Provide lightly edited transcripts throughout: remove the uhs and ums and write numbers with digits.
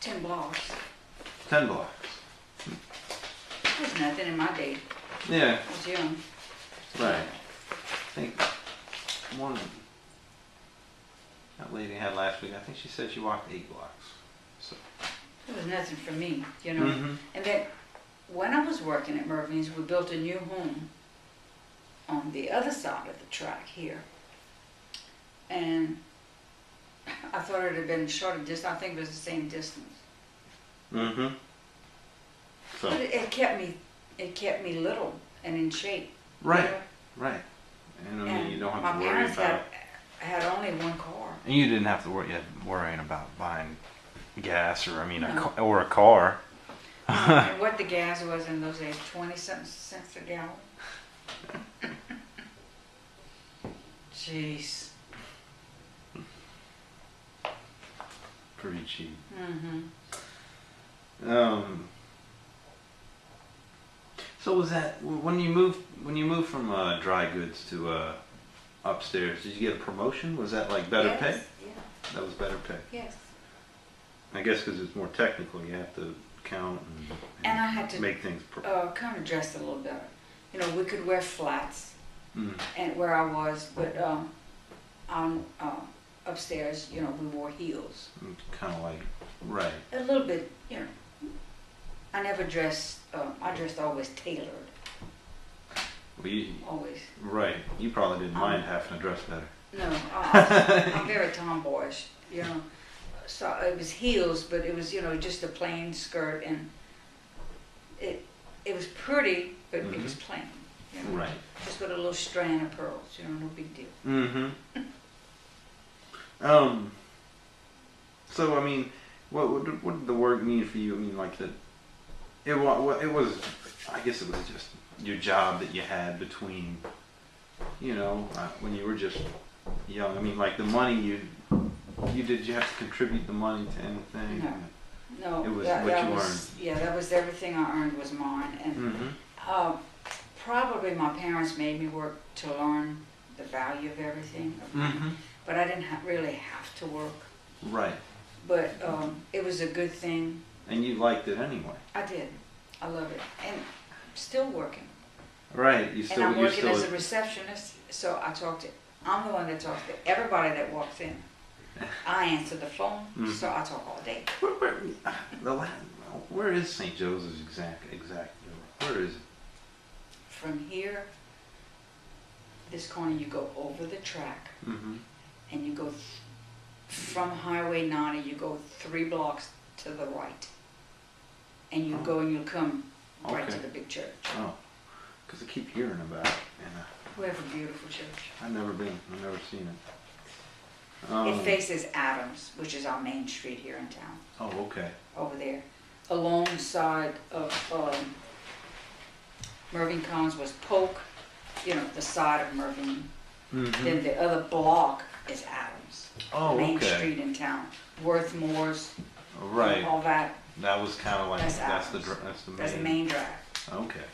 10 blocks. 10 blocks. It was nothing in my day. Yeah. I was young. Right. I think one that lady had last week, I think she said she walked 8 blocks. So. It was nothing for me, you know. Mm-hmm. And then when I was working at Mervyn's, we built a new home on the other side of the track here. And I thought it had been shorter distance. I think it was the same distance. Mm-hmm. So. But it kept me little and in shape. Right. You know? Right. And I mean, And you don't have my to worry parents about. had only one car. And you didn't have to worrying about buying gas or No. or a car. And what the gas was in those days, 20-something cents a gallon. Jeez. Pretty cheap. Mm-hmm. So was that when you moved from dry goods to upstairs? Did you get a promotion? Was that like better Yes, pay? Yeah. That was better pay. Yes. I guess because it's more technical. You have to count And I had to make things. kind of dress a little better. You know, we could wear flats, Mm. and where I was, but on upstairs, you know, we wore heels. Kind of like right. A little bit, you know. I never dressed. I dressed always tailored. Well, Always. right. You probably didn't mind having to dress better. No, I'm very tomboyish, you know. So it was heels, but it was, you know, just a plain skirt, and it was pretty, but it was plain. You know? Right. Just with a little strand of pearls, you know, no big deal. Mm-hmm. So I mean, what did the work mean for you? I mean, like it was. I guess it was just your job that you had between, you know, when you were just young. I mean, like the money did you have to contribute the money to anything? No, It was that what you was, earned. yeah, that was everything I earned was mine, and probably my parents made me work to learn the value of everything, but I didn't really have to work. Right. But it was a good thing. And you liked it anyway. I did. I love it, and still working. Right. You And I'm working as a receptionist, so I'm the one that talks to everybody that walks in. I answer the phone, so I talk all day. Where is St. Joseph's exactly? Where is it? From here, this corner, you go over the track, and you go from Highway 90, you go 3 blocks to the right, and you go and you come right to the big church. Oh, because I keep hearing about it, and We have a beautiful church. I've never been. I've never seen it. It faces Adams, which is our main street here in town. Oh, okay. Over there, alongside of Mervyn Collins was Polk, you know, the side of Mervyn. Then the other block is Adams, Oh, main okay. street in town. Worthmore's, Right. all that. That was kind of like That's that's the Adams. main. That's the main drag. Okay.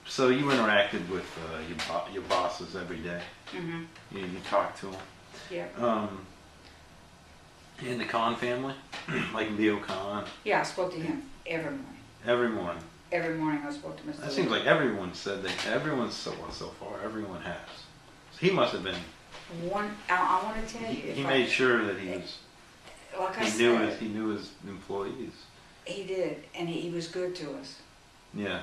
So you interacted with your bosses every day. You talked to them. Yeah. In the Kahn family, like Leo Kahn. Yeah, I spoke to him every morning. Every morning. Every morning I spoke to Mr. That seems like everyone said that. Everyone so far. Everyone has. He must have been. I want to tell you. He made sure that he was. Like I He said, knew his employees. he did, and he was good to us. Yeah.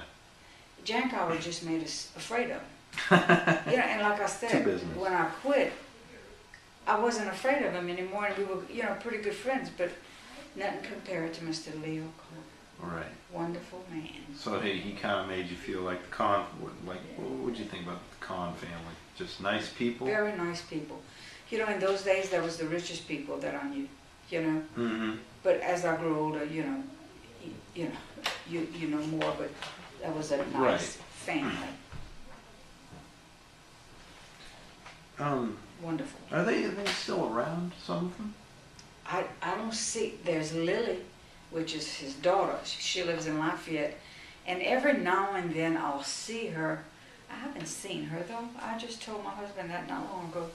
Jankower just made us afraid of him. You know, and like I said, when I quit, I wasn't afraid of him anymore, and we were, you know, pretty good friends, but nothing compared to Mr. Leo Cole. Right. Wonderful man. So he kind of made you feel like the Kahn, like, what would you think about the Kahn family? Just nice people? Very nice people. You know, in those days, that was the richest people that I knew, you know. But as I grew older, you know, you know more, but that was a nice family. Wonderful. Are they still around, some of them? I don't see, there's Lily, which is his daughter. She lives in Lafayette. And every now and then I'll see her. I haven't seen her though. I just told my husband that not long ago.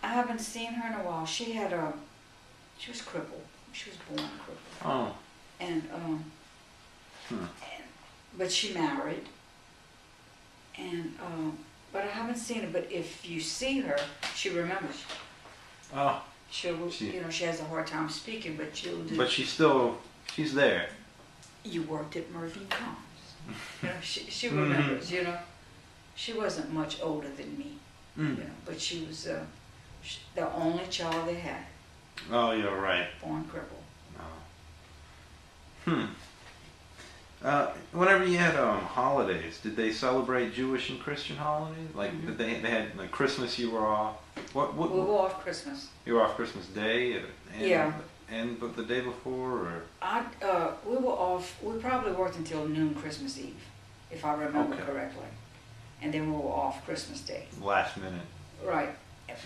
I haven't haven't seen her in a while. She was crippled. She was born crippled. Oh. And, but she married. And, but I haven't seen her. But if you see her, she remembers. Oh. She has a hard time speaking, but she'll do. But she's there. You worked at Mervyn Combs. She remembers, She wasn't much older than me, but she was the only child they had. Oh, you're right. Born crippled. Oh. Whenever you had holidays, did they celebrate Jewish and Christian holidays? Like, did they had like Christmas? You were off. What? We were off Christmas. You were off Christmas Day. But the day before, or? We were off. We probably worked until noon Christmas Eve, if I remember correctly, and then we were off Christmas Day. Last minute. Right,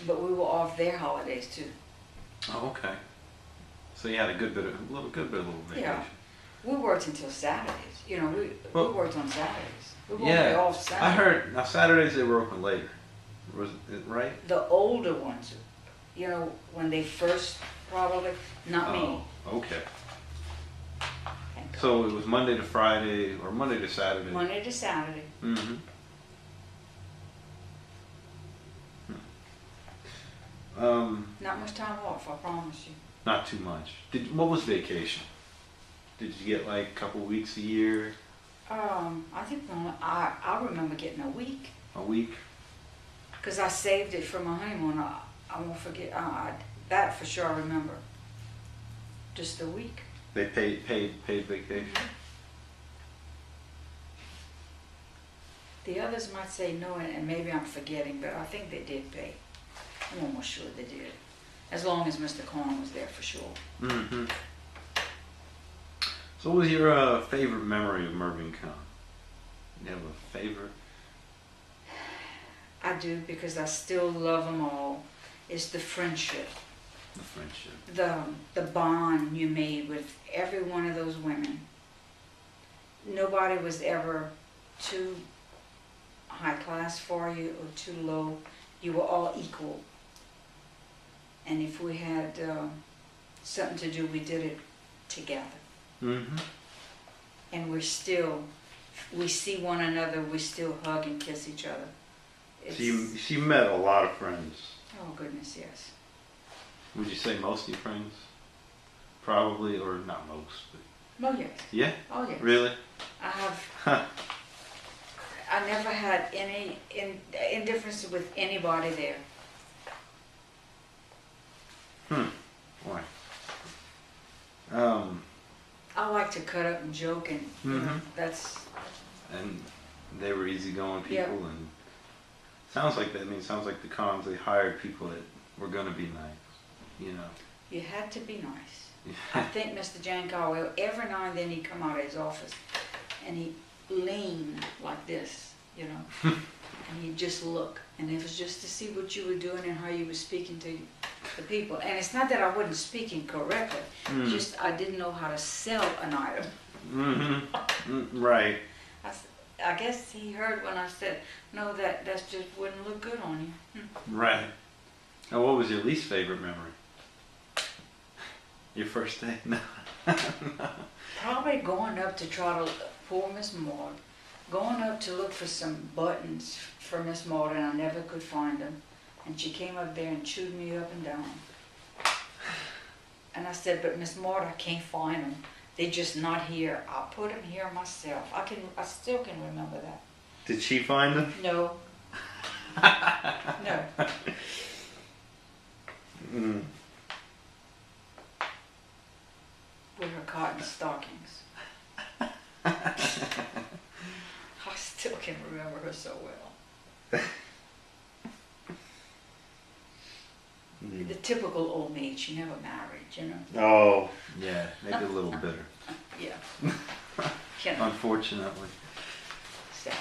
but we were off their holidays too. Oh, okay. So you had a good bit of little vacation. Yeah, we worked until Saturdays. We worked on Saturdays. We were only off Saturdays. I heard now Saturdays they were open later. Was it right? The older ones, when they first probably, not me. Okay. So it was Monday to Friday or Monday to Saturday? Monday to Saturday. Mm-hmm. Not much time off, I promise you. Not too much. What was vacation? Did you get like a couple weeks a year? I think I remember getting a week. A week? Because I saved it for my honeymoon. I won't forget. That for sure I remember. Just a week. They paid vacation? The others might say no, and maybe I'm forgetting, but I think they did pay. I'm almost sure they did. As long as Mr. Corn was there, for sure. Mm-hmm. So what was your favorite memory of Mervyn Con? You have a favorite? I do, because I still love them all. It's the friendship. The friendship. The bond you made with every one of those women. Nobody was ever too high class for you or too low. You were all equal. And if we had something to do, we did it together. Mm-hmm. And we see one another, we still hug and kiss each other. So you met a lot of friends. Oh goodness, yes. Would you say most of your friends? Probably, or not most. But... Oh yes. Yeah? Oh yes. Really? I have. I never had any indifference with anybody there. Why? I like to cut up and joke, and that's. And they were easygoing people, Yeah. and sounds like that. I mean, it sounds like the Cons, they hired people that were going to be nice. You had to be nice. I think Mr. Jankow, every now and then he'd come out of his office, and he'd lean like this, and he'd just look, and it was just to see what you were doing and how you were speaking to the people. And it's not that I wasn't speaking correctly, just I didn't know how to sell an item. Mm-hmm. Right. I guess he heard when I said, no, that just wouldn't look good on you. Right. Now, what was your least favorite memory? Your first day? No. Probably going up to try to, poor Miss Maud, going up to look for some buttons for Miss Maud, and I never could find them. And she came up there and chewed me up and down. And I said, but Miss Maud, I can't find them. They're just not here. I'll put them here myself. I still can remember that. Did she find them? No. No. With her cotton stockings. I still can remember her so well. The typical old maid, she never married, Oh, yeah, make it a little bitter. Yeah. Unfortunately. Sad.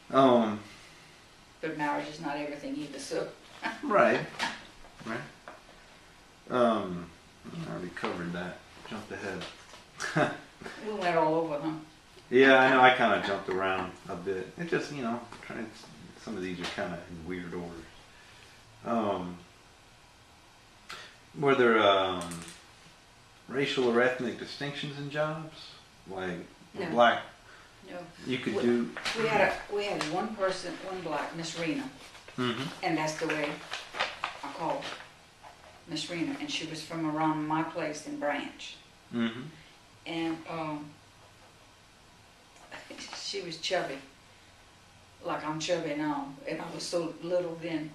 But marriage is not everything either, so. Right. I already covered that. Jumped ahead. We went all over, huh? Yeah, I know. I kind of jumped around a bit. It just, some of these are kind of in weird order. Were there racial or ethnic distinctions in jobs? Like No. black, No. you could do. We had one person, one black, Miss Rena, Mm-hmm. and that's the way I called Miss Rena, and she was from around my place in Branch, Mm-hmm. and she was chubby, like I'm chubby now, and I was so little then.